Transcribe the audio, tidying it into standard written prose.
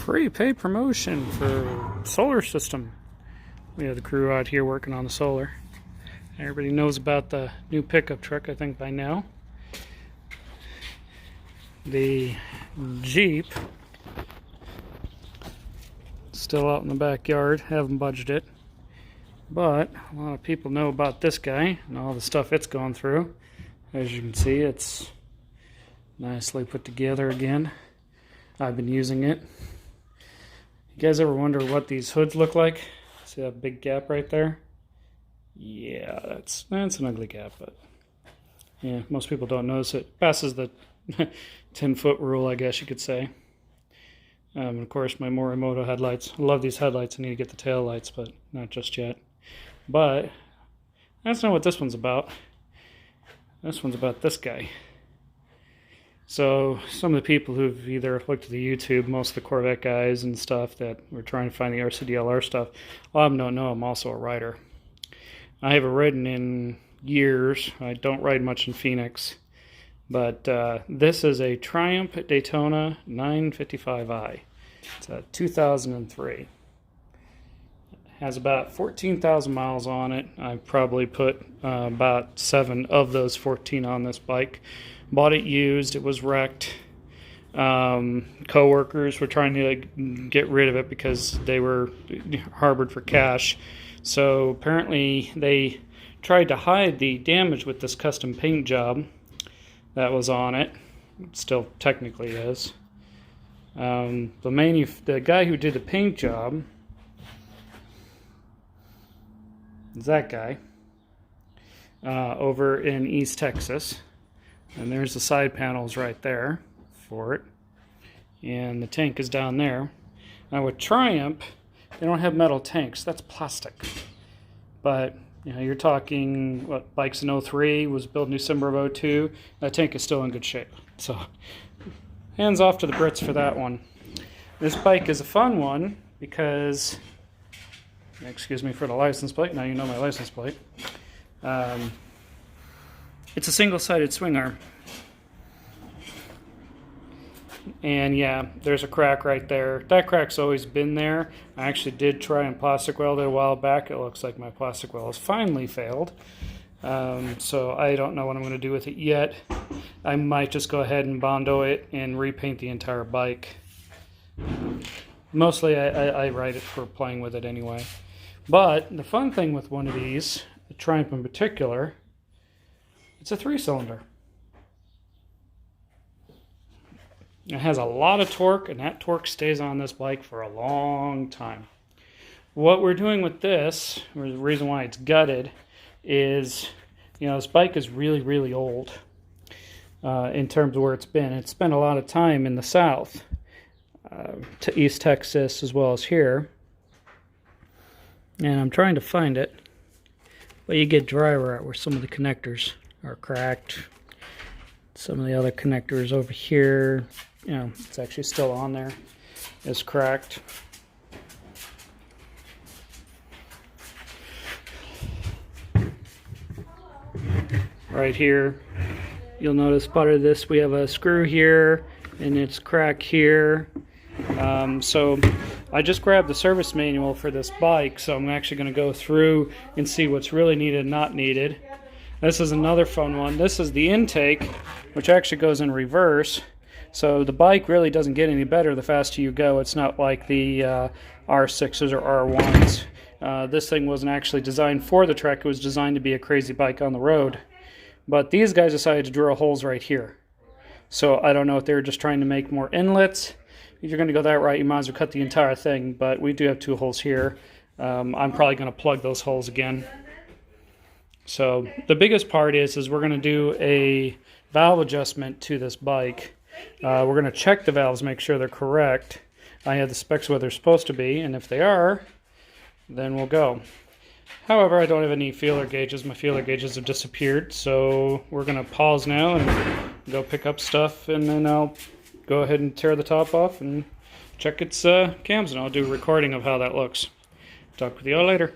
free pay promotion for solar system. We have the crew out here working on the solar. Everybody knows about the new pickup truck, I think, by now. The Jeep, still out in the backyard, haven't budged it. But a lot of people know about this guy and all the stuff it's gone through. As you can see, it's nicely put together again. I've been using it. You guys ever wonder what these hoods look like? See that big gap right there? Yeah, that's an ugly gap, but yeah, most people don't notice it. Passes the 10-foot rule, I guess you could say. Of course, my Morimoto headlights. I love these headlights. I need to get the tail lights, but not just yet. But that's not what this one's about. This one's about this guy. So some of the people who've either looked at the YouTube, most of the Corvette guys and stuff that were trying to find the RCDLR stuff, a lot of them don't know I'm also a rider. I haven't ridden in years. I don't ride much in Phoenix. But this is a Triumph Daytona 955i. It's a 2003. It has about 14,000 miles on it. I probably put about 7 of those 14 on this bike. Bought it used. It was wrecked. Co-workers were trying to get rid of it because they were harbored for cash. So apparently they tried to hide the damage with this custom paint job that was on it. It still technically is. The guy who did the paint job is that guy over in East Texas. And there's the side panels right there for it. And the tank is down there. Now with Triumph, they don't have metal tanks. That's plastic. But you know, you're talking, what, bikes in 03, was built in December of 02. That tank is still in good shape. So, hands off to the Brits for that one. This bike is a fun one because, excuse me for the license plate, now you know my license plate. It's a single-sided swing arm. And yeah, there's a crack right there. That crack's always been there. I actually did try and plastic weld it a while back. It looks like my plastic weld has finally failed. So I don't know what I'm going to do with it yet. I might just go ahead and Bondo it and repaint the entire bike. Mostly I ride it for playing with it anyway. But the fun thing with one of these, the Triumph in particular, it's a 3-cylinder. It has a lot of torque, and that torque stays on this bike for a long time. What we're doing with this, or the reason why it's gutted, is, you know, this bike is really, really old in terms of where it's been. It's spent a lot of time in the south, to East Texas as well as here. And I'm trying to find it. But you get dry rot where some of the connectors are cracked. Some of the other connectors over here, you know, it's actually still on there, is cracked. Right here, you'll notice part of this, we have a screw here, and it's cracked here. So I just grabbed the service manual for this bike, so I'm actually going to go through and see what's really needed and not needed. This is another fun one. This is the intake, which actually goes in reverse. So the bike really doesn't get any better the faster you go. It's not like the R6s or R1s. This thing wasn't actually designed for the trek. It was designed to be a crazy bike on the road. But these guys decided to drill holes right here. So I don't know if they were just trying to make more inlets. If you're going to go that route, you might as well cut the entire thing. But we do have 2 holes here. I'm probably going to plug those holes again. So the biggest part is we're going to do a valve adjustment to this bike. We're going to check the valves, make sure they're correct. I have the specs where they're supposed to be, and if they are, then we'll go. However, I don't have any feeler gauges. My feeler gauges have disappeared, so we're going to pause now and go pick up stuff, and then I'll go ahead and tear the top off and check its cams, and I'll do a recording of how that looks. Talk with you all later.